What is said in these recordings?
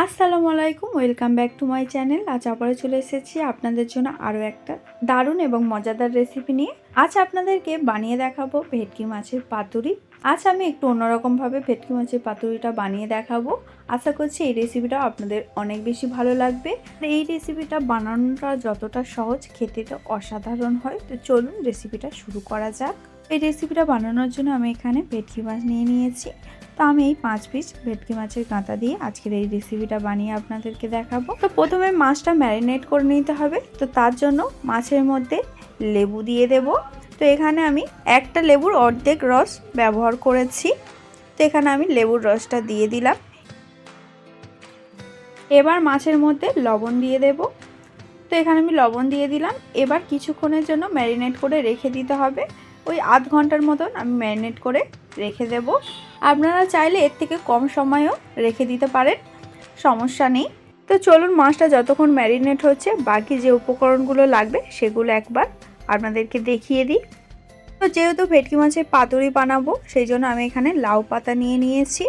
আসসালামু আলাইকুম, welcome back to my channel. আজ আবারও চলে এসেছি আপনাদের জন্য আরও একটা দারুণ এবং মজাদার রেসিপি নিয়ে। আজ আপনাদেরকে বানিয়ে দেখাবো ভেটকি মাছের পাতুরি। আজ আমি একটু অন্যরকমভাবে ভেটকি মাছের পাতুরিটা বানিয়ে দেখাবো। আশা করছি এই রেসিপিটা আপনাদের অনেক বেশি ভালো লাগবে। এই রেসিপিটা বানানোটা যতটা সহজ, খেতে তো অসাধারণ হয়। তো চলুন রেসিপিটা শুরু করা যাক। এই রেসিপিটা বানানোর জন্য আমি এখানে ভেটকি মাছ নিয়ে নিয়েছি। তো আমি এই 5 পিস ভেটকি মাছের কাঁটা দিয়ে আজকের এই রেসিপিটা বানিয়ে আপনাদেরকে দেখাবো। তো প্রথমে মাছটা ম্যারিনেট করে নিতে হবে। তো তার জন্য মাছের মধ্যে লেবু দিয়ে দেব। তো এখানে আমি একটা লেবুর অর্ধেক রস ব্যবহার করেছি। তো এখানে আমি লেবুর রসটা দিয়ে দিলাম। এবার মাছের মধ্যে লবণ দিয়ে দেব। তো এখানে আমি লবণ দিয়ে দিলাম। এবার কিছুক্ষণের জন্য ম্যারিনেট করে রেখে দিতে হবে। ওই আধ ঘন্টার মতন আমি ম্যারিনেট করে রেখে দেব। আপনারা চাইলে এর থেকে কম সময়ও রেখে দিতে পারেন, সমস্যা নেই। তো চলুন মাছটা যতক্ষণ ম্যারিনেট হচ্ছে বাকি যে উপকরণগুলো লাগবে সেগুলো একবার আপনাদেরকে দেখিয়ে দিই। তো যেহেতু ভেটকি মাছের পাতুরি বানাবো সেই জন্য আমি এখানে লাউ পাতা নিয়ে নিয়েছি।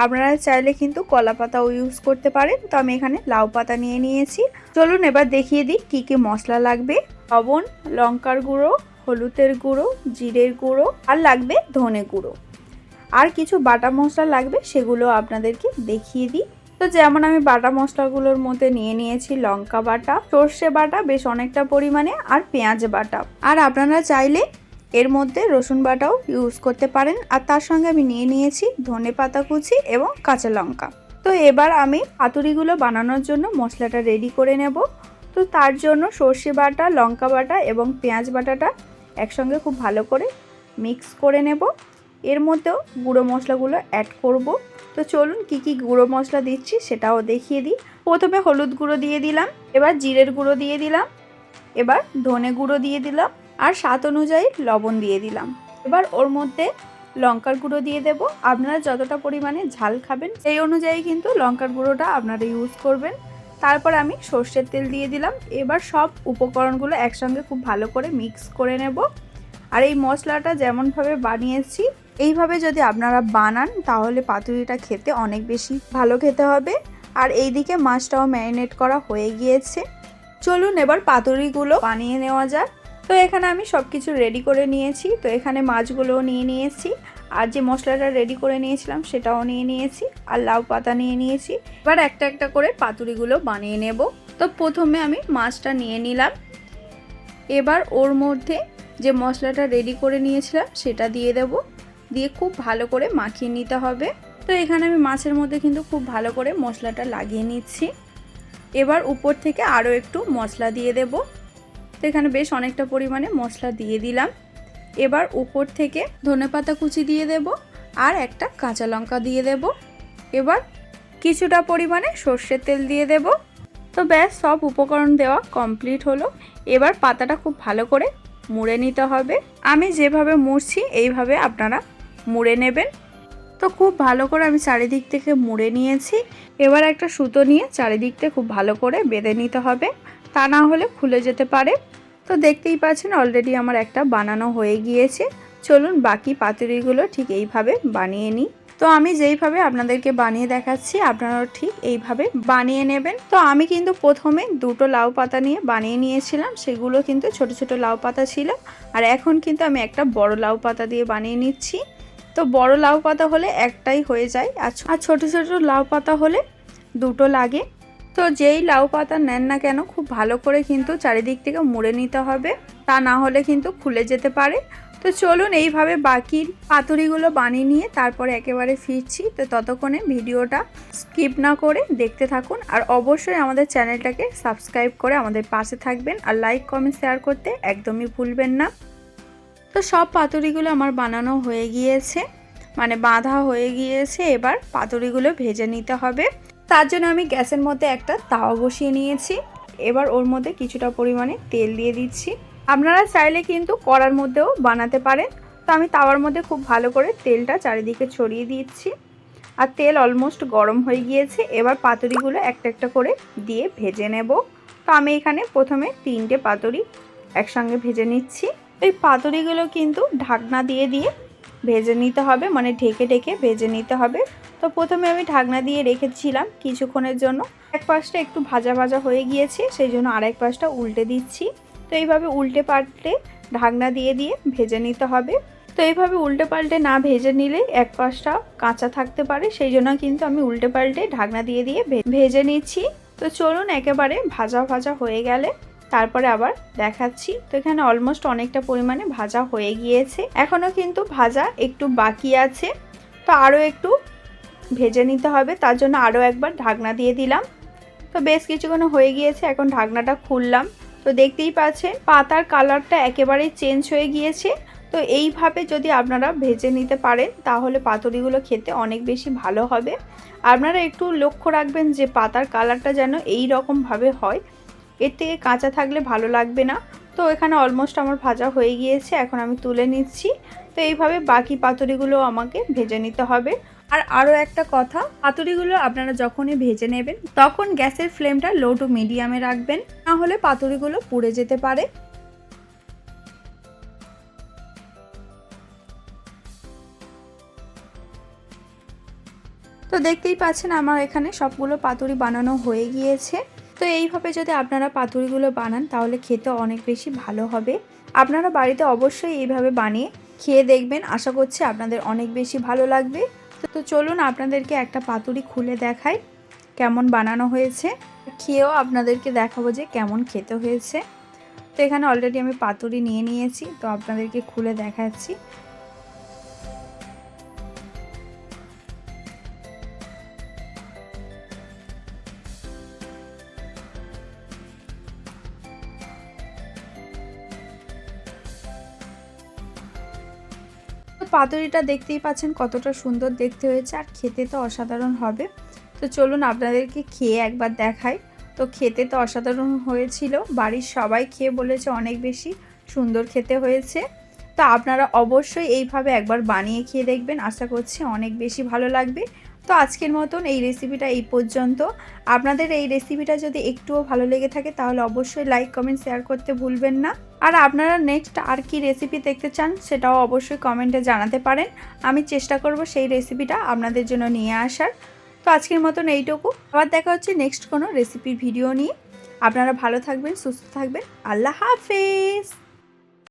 আপনারা চাইলে কিন্তু কলা পাতাও ইউজ করতে পারেন। তো আমি এখানে লাউ পাতা নিয়ে নিয়েছি। চলুন এবার দেখিয়ে দিই কী কী মশলা লাগবে। লবণ, লঙ্কার গুঁড়ো, হলুদের গুঁড়ো, জিরের গুঁড়ো, আর লাগবে ধনে গুঁড়ো। আর কিছু বাটা মশলা লাগবে, সেগুলো আপনাদেরকে দেখিয়ে দিই। তো যেমন আমি বাটা মশলাগুলোর মধ্যে নিয়ে নিয়েছি লঙ্কা বাটা, সর্ষে বাটা বেশ অনেকটা পরিমাণে, আর পেঁয়াজ বাটা। আর আপনারা চাইলে এর মধ্যে রসুন বাটাও ইউজ করতে পারেন। আর তার সঙ্গে আমি নিয়ে নিয়েছি ধনে পাতা কুচি এবং কাঁচা লঙ্কা। তো এবার আমি পাতুরিগুলো বানানোর জন্য মশলাটা রেডি করে নেব। তো তার জন্য সর্ষে বাটা, লঙ্কা বাটা এবং পেঁয়াজ বাটাটা একসঙ্গে খুব ভালো করে মিক্স করে নেব। এর মধ্যেও গুঁড়ো মশলাগুলো অ্যাড করব। তো চলুন কি কি গুঁড়ো মশলা দিচ্ছি সেটাও দেখিয়ে দিই। প্রথমে হলুদ গুঁড়ো দিয়ে দিলাম, এবার জিরের গুঁড়ো দিয়ে দিলাম, এবার ধনে গুঁড়ো দিয়ে দিলাম, আর স্বাদ অনুযায়ী লবণ দিয়ে দিলাম। এবার ওর মধ্যে লঙ্কার গুঁড়ো দিয়ে দেব। আপনারা যতটা পরিমাণে ঝাল খাবেন সেই অনুযায়ী কিন্তু লঙ্কার গুঁড়োটা আপনারা ইউজ করবেন। তারপর আমি সর্ষের তেল দিয়ে দিলাম। এবার সব উপকরণগুলো একসঙ্গে খুব ভালো করে মিক্স করে নেব। আর এই মশলাটা যেমনভাবে বানিয়েছি এইভাবে যদি আপনারা বানান তাহলে পাতুরিটা খেতে অনেক বেশি ভালো খেতে হবে। আর এইদিকে মাছটাও ম্যারিনেট করা হয়ে গিয়েছে। চলুন এবার পাতুরিগুলো বানিয়ে নেওয়া যাক। তো এখানে আমি সব কিছু রেডি করে নিয়েছি। তো এখানে মাছগুলোও নিয়ে নিয়েছি, আর যে মশলাটা রেডি করে নিয়েছিলাম সেটাও নিয়ে নিয়েছি, আর লাউ পাতা নিয়ে নিয়েছি। এবার একটা একটা করে পাতুরিগুলো বানিয়ে নেব। তো প্রথমে আমি মাছটা নিয়ে নিলাম। এবার ওর মধ্যে যে মশলাটা রেডি করে নিয়েছিলাম সেটা দিয়ে দেব। দিয়ে খুব ভালো করে মাখিয়ে নিতে হবে। তো এখানে আমি মাছের মধ্যে কিন্তু খুব ভালো করে মশলাটা লাগিয়ে নিচ্ছি। এবার উপর থেকে আরও একটু মশলা দিয়ে দেব। তো এখানে বেশ অনেকটা পরিমাণে মশলা দিয়ে দিলাম। এবার উপর থেকে ধনেপাতা কুচি দিয়ে দেব, আর একটা কাঁচা লঙ্কা দিয়ে দেব। এবার কিছুটা পরিমাণে সর্ষের তেল দিয়ে দেব। তো ব্যাস সব উপকরণ দেওয়া কমপ্লিট হলো। এবার পাতাটা খুব ভালো করে মুড়ে নিতে হবে। আমি যেভাবে মুড়ছি এইভাবে আপনারা মুড়ে নেবেন। তো খুব ভালো করে আমি চারিদিক থেকে মুড়ে নিয়েছি। এবার একটা সুতো নিয়ে চারিদিক থেকে খুব ভালো করে বেঁধে নিতে হবে, তা না হলে খুলে যেতে পারে। তো দেখতেই পাচ্ছেন অলরেডি আমার একটা বানানো হয়ে গিয়েছে। চলুন বাকি পাতুরিগুলো ঠিক এইভাবে বানিয়ে নিই। তো আমি যেইভাবে আপনাদেরকে বানিয়ে দেখাচ্ছি আপনারাও ঠিক এইভাবে বানিয়ে নেবেন। তো আমি কিন্তু প্রথমে দুটো লাউ পাতা নিয়ে বানিয়ে নিয়েছিলাম, সেগুলো কিন্তু ছোট ছোট লাউ পাতা ছিল। আর এখন কিন্তু আমি একটা বড় লাউ পাতা দিয়ে বানিয়ে নিচ্ছি। তো বড় লাউ পাতা হলে একটাই হয়ে যায়, আর ছোট ছোট লাউ পাতা হলে দুটো লাগে। তো যেই লাউ পাতা নেন না কেন খুব ভালো করে কিন্তু চারিদিক থেকে মুড়ে নিতে হবে, তা না হলে কিন্তু খুলে যেতে পারে। তো চলুন এইভাবে বাকি পাতুরিগুলো বানিয়ে নিয়ে তারপরে একেবারে ফিরছি। তো ততক্ষণে ভিডিওটা স্কিপ না করে দেখতে থাকুন, আর অবশ্যই আমাদের চ্যানেলটাকে সাবস্ক্রাইব করে আমাদের পাশে থাকবেন, আর লাইক কমেন্ট শেয়ার করতে একদমই ভুলবেন না। তো সব পাতুরিগুলো আমার বানানো হয়ে গিয়েছে, মানে বাঁধা হয়ে গিয়েছে। এবার পাতুরিগুলো ভেজে নিতে হবে। তার জন্য আমি গ্যাসের মধ্যে একটা তাওয়া বসিয়ে নিয়েছি। এবার ওর মধ্যে কিছুটা পরিমাণে তেল দিয়ে দিচ্ছি। আপনারা চাইলে কিন্তু কড়ার মধ্যেও বানাতে পারেন। তো আমি তাওয়ার মধ্যে খুব ভালো করে তেলটা চারিদিকে ছড়িয়ে দিচ্ছি। আর তেল অলমোস্ট গরম হয়ে গিয়েছে। এবার পাতুরিগুলো একটা একটা করে দিয়ে ভেজে নেব। তো আমি এখানে প্রথমে 3টে পাতুরি একসঙ্গে ভেজে নিচ্ছি। এই পাতুরিগুলো কিন্তু ঢাকনা দিয়ে দিয়ে ভেজে নিতে হবে, মানে ঢেকে ঢেকে ভেজে নিতে হবে। তো প্রথমে আমি ঢাকনা দিয়ে রেখেছিলাম কিছুক্ষণের জন্য। এক পাশটা একটু ভাজা ভাজা হয়ে গিয়েছে, সেই জন্য আরেক পাশটা উল্টে দিচ্ছি। তো এইভাবে উল্টে পাল্টে ঢাকনা দিয়ে দিয়ে ভেজে নিতে হবে। তো এইভাবে উল্টে পাল্টে না ভেজে নিলে এক পাশটা কাঁচা থাকতে পারে, সেই জন্য কিন্তু আমি উল্টে পাল্টে ঢাকনা দিয়ে দিয়ে ভেজে নিচ্ছি। তো চলুন একেবারে ভাজা ভাজা হয়ে গেলে তারপরে আবার দেখাচ্ছি। তো এখানে অলমোস্ট অনেকটা পরিমাণে ভাজা হয়ে গিয়েছে, এখনও কিন্তু ভাজা একটু বাকি আছে। তো আরও একটু ভেজে নিতে হবে, তার জন্য আরও একবার ঢাকনা দিয়ে দিলাম। তো বেশ কিছুক্ষণ হয়ে গিয়েছে, এখন ঢাকনাটা খুললাম। তো দেখতেই পাচ্ছেন পাতার কালারটা একেবারেই চেঞ্জ হয়ে গিয়েছে। তো এইভাবে যদি আপনারা ভেজে নিতে পারেন তাহলে পাতুরিগুলো খেতে অনেক বেশি ভালো হবে। আপনারা একটু লক্ষ্য রাখবেন যে পাতার কালারটা যেন এই রকমভাবে হয়, এর থেকে কাঁচা থাকলে ভালো লাগবে না। তো এখানে অলমোস্ট আমার ভাজা হয়ে গিয়েছে, এখন আমি তুলে নিচ্ছি। তো এইভাবে বাকি পাতুরিগুলো আমাকে ভেজে নিতে হবে। আর আরও একটা কথা, পাতুরিগুলো আপনারা যখনই ভেজে নেবেন তখন গ্যাসের ফ্লেমটা লো টু মিডিয়ামে রাখবেন, না হলে পাতুরিগুলো পুড়ে যেতে পারে। তো দেখতেই পাচ্ছেন আমার এখানে সবগুলো পাতুরি বানানো হয়ে গিয়েছে। তো এইভাবে যদি আপনারা পাতুরিগুলো বানান তাহলে খেতে অনেক বেশি ভালো হবে। আপনারা বাড়িতে অবশ্যই এইভাবে বানিয়ে খেয়ে দেখবেন, আশা করছি আপনাদের অনেক বেশি ভালো লাগবে। তো চলুন আপনাদেরকে একটা পাতুরি খুলে দেখাই কেমন বানানো হয়েছে, খেয়েও আপনাদেরকে দেখাবো যে কেমন খেতে হয়েছে। তো এখানে অলরেডি আমি পাতুরি নিয়ে নিয়েছি, তো আপনাদেরকে খুলে দেখাচ্ছি। পাতুরিটা দেখতেই পাচ্ছেন কতটা সুন্দর দেখতে হয়েছে, আর খেতে তো অসাধারণ হবে। তো চলুন আপনাদেরকে খেয়ে একবার দেখাই। তো খেতে তো অসাধারণ হয়েছিল, বাড়ির সবাই খেয়ে বলেছে অনেক বেশি সুন্দর খেতে হয়েছে। তো আপনারা অবশ্যই এইভাবে একবার বানিয়ে খেয়ে দেখবেন, আশা করছি অনেক বেশি ভালো লাগবে। তো আজকের মতন এই রেসিপিটা এই পর্যন্ত। আপনাদের এই রেসিপিটা যদি একটুও ভালো লেগে থাকে তাহলে অবশ্যই লাইক কমেন্ট শেয়ার করতে ভুলবেন না। আর আপনারা নেক্সট আর কি রেসিপি দেখতে চান সেটাও অবশ্যই কমেন্টে জানাতে পারেন, আমি চেষ্টা করব সেই রেসিপিটা আপনাদের জন্য নিয়ে আসার। তো আজকের মতন এইটুকু, আবার দেখা হচ্ছে নেক্সট কোনো রেসিপির ভিডিও নিয়ে। আপনারা ভালো থাকবেন, সুস্থ থাকবেন, আল্লাহ হাফেজ।